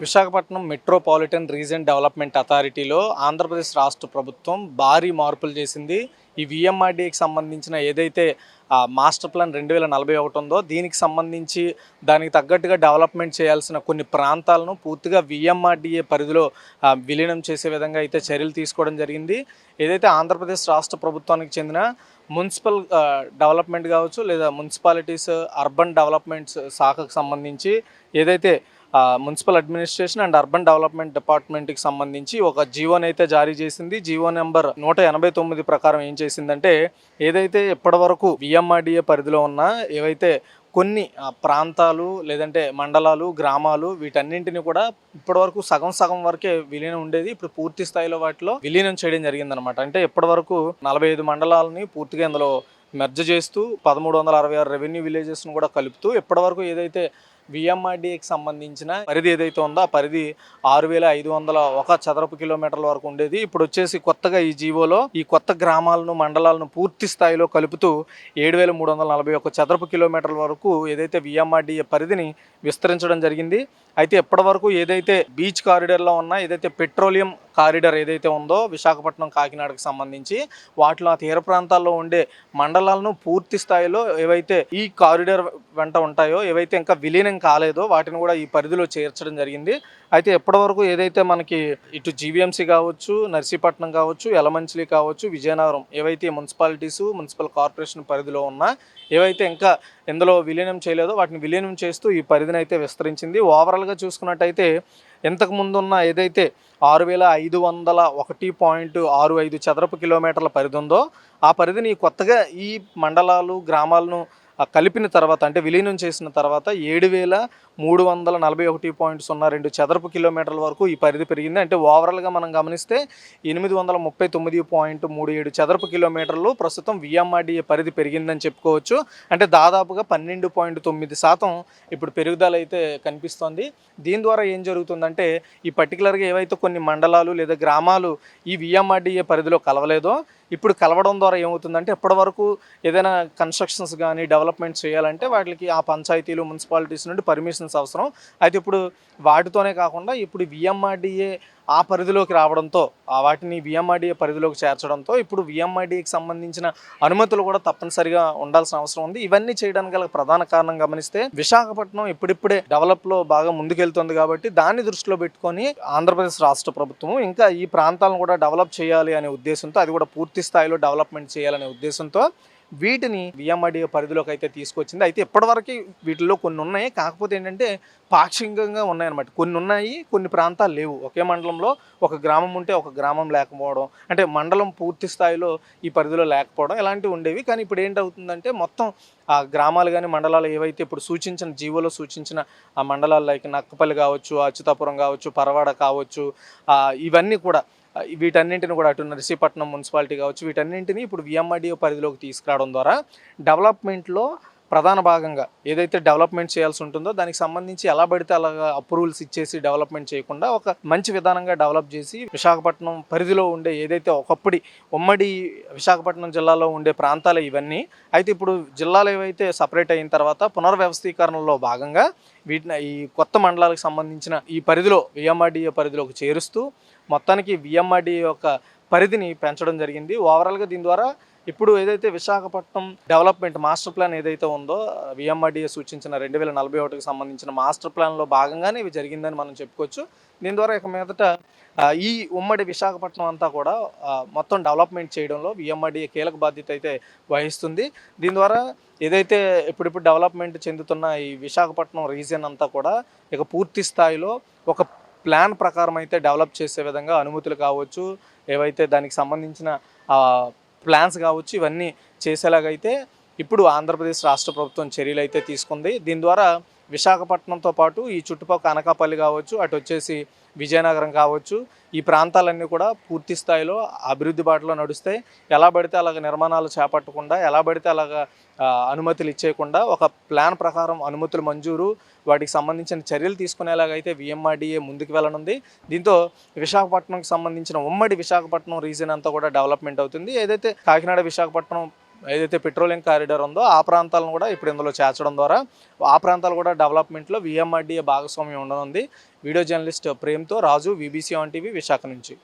Visakhapatnam metropolitan region development అథారిటీలో ఆంధ్రప్రదేశ్ రాష్ట్ర ప్రభుత్వం భారీ మార్పులు చేసింది. ఈ విఎంఆర్డీఏకి సంబంధించిన ఏదైతే మాస్టర్ ప్లాన్ 2041 ఉందో దీనికి సంబంధించి దానికి తగ్గట్టుగా డెవలప్మెంట్ చేయాల్సిన కొన్ని ప్రాంతాలను పూర్తిగా విఎంఆర్డీఏ పరిధిలో విలీనం చేసే విధంగా అయితే చర్యలు తీసుకోవడం జరిగింది. ఏదైతే ఆంధ్రప్రదేశ్ రాష్ట్ర ప్రభుత్వానికి చెందిన మున్సిపల్ డెవలప్మెంట్ కావచ్చు లేదా మున్సిపాలిటీస్ అర్బన్ డెవలప్మెంట్స్ శాఖకు సంబంధించి ఏదైతే municipal administration and urban development డిపార్ట్మెంట్కి సంబంధించి ఒక జీవోని అయితే జారీ చేసింది. జీవో నెంబర్ 189 ప్రకారం ఏం చేసిందంటే ఏదైతే ఇప్పటివరకు విఎంఆర్డీఏ పరిధిలో ఉన్న ఏవైతే కొన్ని ప్రాంతాలు లేదంటే మండలాలు గ్రామాలు వీటన్నింటినీ కూడా ఇప్పటివరకు సగం వరకే విలీనం ఉండేది. ఇప్పుడు పూర్తి స్థాయిలో వాటిలో విలీనం చేయడం జరిగిందనమాట. అంటే ఇప్పటివరకు 45 మండలాలని పూర్తిగా ఇందులో మెర్జ్ చేస్తూ 1366 రెవెన్యూ విలేజెస్ను కూడా కలుపుతూ ఇప్పటివరకు ఏదైతే విఎంఆర్డీఏకి సంబంధించిన పరిధి ఏదైతే ఉందో ఆ పరిధి 6501 చదరపు కిలోమీటర్ల వరకు ఉండేది. ఇప్పుడు వచ్చేసి కొత్తగా ఈ జీవోలో ఈ కొత్త గ్రామాలను మండలాలను పూర్తి స్థాయిలో కలుపుతూ 7341 చదరపు కిలోమీటర్ల వరకు ఏదైతే విఎంఆర్డీఏ పరిధిని విస్తరించడం జరిగింది. అయితే ఇప్పటివరకు ఏదైతే బీచ్ కారిడార్లో ఉన్న ఏదైతే పెట్రోలియం కారిడార్ ఏదైతే ఉందో విశాఖపట్నం కాకినాడకు సంబంధించి వాటిలో ఆ తీర ప్రాంతాల్లో ఉండే మండలాలను పూర్తి స్థాయిలో ఏవైతే ఈ కారిడార్ వెంట ఉంటాయో ఏవైతే ఇంకా విలీనం కాలేదో వాటిని కూడా ఈ పరిధిలో చేర్చడం జరిగింది. అయితే ఇప్పటివరకు ఏదైతే మనకి ఇటు జీవీఎంసీ కావచ్చు, నర్సీపట్నం కావచ్చు, యలమంచిలి కావచ్చు, విజయనగరం ఏవైతే మున్సిపాలిటీసు మున్సిపల్ కార్పొరేషన్ పరిధిలో ఉన్నా ఏవైతే ఇంకా ఇందులో విలీనం చేయలేదో వాటిని విలీనం చేస్తూ ఈ పరిధిని అయితే విస్తరించింది. ఓవరాల్గా చూసుకున్నట్టయితే ఇంతకు ముందున్న ఏదైతే 6501.65 చదరపు కిలోమీటర్ల పరిధి ఉందో ఆ పరిధిని కొత్తగా ఈ మండలాలు గ్రామాలను కలిపిన తర్వాత అంటే విలీనం చేసిన తర్వాత 7341.02 చదరపు కిలోమీటర్ల వరకు ఈ పరిధి పెరిగింది. అంటే ఓవరాల్గా మనం గమనిస్తే 839.37 చదరపు కిలోమీటర్లు ప్రస్తుతం విఎంఆర్డీఏ పరిధి పెరిగిందని చెప్పుకోవచ్చు. అంటే దాదాపుగా 12.9% ఇప్పుడు పెరుగుదల అయితే కనిపిస్తోంది. దీని ద్వారా ఏం జరుగుతుందంటే ఈ పర్టికులర్గా ఏవైతే కొన్ని మండలాలు లేదా గ్రామాలు ఈ విఎంఆర్డీఏ పరిధిలో కలవలేదో ఇప్పుడు కలవడం ద్వారా ఏమవుతుందంటే ఇప్పటివరకు ఏదైనా కన్స్ట్రక్షన్స్ కానీ డెవలప్మెంట్ చేయాలంటే వాటికి ఆ పంచాయతీలు మున్సిపాలిటీస్ నుండి పర్మిషన్స్ అవసరం. అయితే ఇప్పుడు వాటితోనే కాకుండా ఇప్పుడు విఎంఆర్డీఏ ఆ పరిధిలోకి రావడంతో వాటిని విఎంఆర్డీఏ పరిధిలోకి చేర్చడంతో ఇప్పుడు విఎంఆర్డీఏకి సంబంధించిన అనుమతులు కూడా తప్పనిసరిగా ఉండాల్సిన అవసరం ఉంది. ఇవన్నీ చేయడానికి గల ప్రధాన కారణం గమనిస్తే విశాఖపట్నం ఇప్పుడిప్పుడే డెవలప్లో బాగా ముందుకెళ్తుంది కాబట్టి దాన్ని దృష్టిలో పెట్టుకొని ఆంధ్రప్రదేశ్ రాష్ట్ర ప్రభుత్వం ఇంకా ఈ ప్రాంతాలను కూడా డెవలప్ చేయాలి అనే ఉద్దేశంతో అది కూడా పూర్తి స్థాయిలో డెవలప్మెంట్ చేయాలనే ఉద్దేశంతో వీటిని విఎంఆర్డీఏ పరిధిలోకి అయితే తీసుకొచ్చింది. అయితే ఇప్పటివరకు వీటిల్లో కొన్ని ఉన్నాయి, కాకపోతే ఏంటంటే పాక్షికంగా ఉన్నాయన్నమాట. కొన్ని ఉన్నాయి, కొన్ని ప్రాంతాలు లేవు. ఒకే మండలంలో ఒక గ్రామం ఉంటే ఒక గ్రామం లేకపోవడం, అంటే మండలం పూర్తి స్థాయిలో ఈ పరిధిలో లేకపోవడం ఇలాంటివి ఉండేవి. కానీ ఇప్పుడు ఏంటవుతుందంటే మొత్తం ఆ గ్రామాలు కానీ మండలాలు ఏవైతే ఇప్పుడు సూచించిన జీవోలో సూచించిన ఆ మండలాలు లైక్ నక్కపల్లి కావచ్చు, అచ్యుతాపురం కావచ్చు, పరవాడ కావచ్చు, ఇవన్నీ కూడా వీటన్నింటిని కూడా అటు నర్సీపట్నం మున్సిపాలిటీ కావచ్చు వీటన్నింటినీ ఇప్పుడు విఎంఆర్డీఏ పరిధిలోకి తీసుకురావడం ద్వారా డెవలప్మెంట్లో ప్రధాన భాగంగా ఏదైతే డెవలప్మెంట్ చేయాల్సి ఉంటుందో దానికి సంబంధించి ఎలా పడితే అలాగా అప్రూవల్స్ ఇచ్చేసి డెవలప్మెంట్ చేయకుండా ఒక మంచి విధానంగా డెవలప్ చేసి విశాఖపట్నం పరిధిలో ఉండే ఏదైతే ఒకప్పటి ఉమ్మడి విశాఖపట్నం జిల్లాలో ఉండే ప్రాంతాలు ఇవన్నీ అయితే ఇప్పుడు జిల్లాలు ఏవైతే సపరేట్ అయిన తర్వాత పునర్వ్యవస్థీకరణలో భాగంగా వీటిని ఈ కొత్త మండలాలకు సంబంధించిన ఈ పరిధిలో విఎంఆర్డీఏ పరిధిలోకి చేరుస్తూ మొత్తానికి విఎంఆర్డీఏ యొక్క పరిధిని పెంచడం జరిగింది. ఓవరాల్గా దీని ద్వారా ఇప్పుడు ఏదైతే విశాఖపట్నం డెవలప్మెంట్ మాస్టర్ ప్లాన్ ఏదైతే ఉందో విఎంఆర్డీఏ సూచించిన 2041కి సంబంధించిన మాస్టర్ ప్లాన్లో భాగంగానే ఇవి జరిగిందని మనం చెప్పుకోవచ్చు. దీని ద్వారా ఇక మీదట ఈ ఉమ్మడి విశాఖపట్నం అంతా కూడా మొత్తం డెవలప్మెంట్ చేయడంలో విఎంఆర్డీఏ కీలక బాధ్యత అయితే వహిస్తుంది. దీని ద్వారా ఏదైతే ఇప్పుడిప్పుడు డెవలప్మెంట్ చెందుతున్న ఈ విశాఖపట్నం రీజియన్ అంతా కూడా ఇక పూర్తి స్థాయిలో ఒక ప్లాన్ ప్రకారం అయితే డెవలప్ చేసే విధంగా అనుమతులు కావచ్చు, ఏవైతే దానికి సంబంధించిన ప్లాన్స్ కావచ్చు ఇవన్నీ చేసేలాగైతే ఇప్పుడు ఆంధ్రప్రదేశ్ రాష్ట్ర ప్రభుత్వం చర్యలు అయితే తీసుకుంది. దీని ద్వారా విశాఖపట్నంతో పాటు ఈ చుట్టుపక్కల అనకాపల్లి కావచ్చు, అటు వచ్చేసి విజయనగరం కావచ్చు, ఈ ప్రాంతాలన్నీ కూడా పూర్తి స్థాయిలో అభివృద్ధి బాటలో నడుస్తాయి. ఎలా పడితే అలాగ నిర్మాణాలు చేపట్టకుండా, ఎలా పడితే అలాగ అనుమతులు ఇచ్చేయకుండా ఒక ప్లాన్ ప్రకారం అనుమతులు మంజూరు వాటికి సంబంధించిన చర్యలు తీసుకునేలాగైతే విఎంఆర్డీఏ ముందుకు వెళ్ళనుంది. దీంతో విశాఖపట్నంకి సంబంధించిన ఉమ్మడి విశాఖపట్నం రీజియన్ అంతా కూడా డెవలప్మెంట్ అవుతుంది. ఏదైతే కాకినాడ విశాఖపట్నం ఏదైతే పెట్రోలింగ్ కారిడార్ ఉందో ఆ ప్రాంతాలను కూడా ఇప్పుడు ఇందులో చేర్చడం ద్వారా ఆ ప్రాంతాలు కూడా డెవలప్మెంట్లో విఎంఆర్డీఏ భాగస్వామ్యం ఉండనుంది. వీడియో జర్నలిస్ట్ ప్రేమ్తో Raju, VBC on TV, Visakha నుంచి.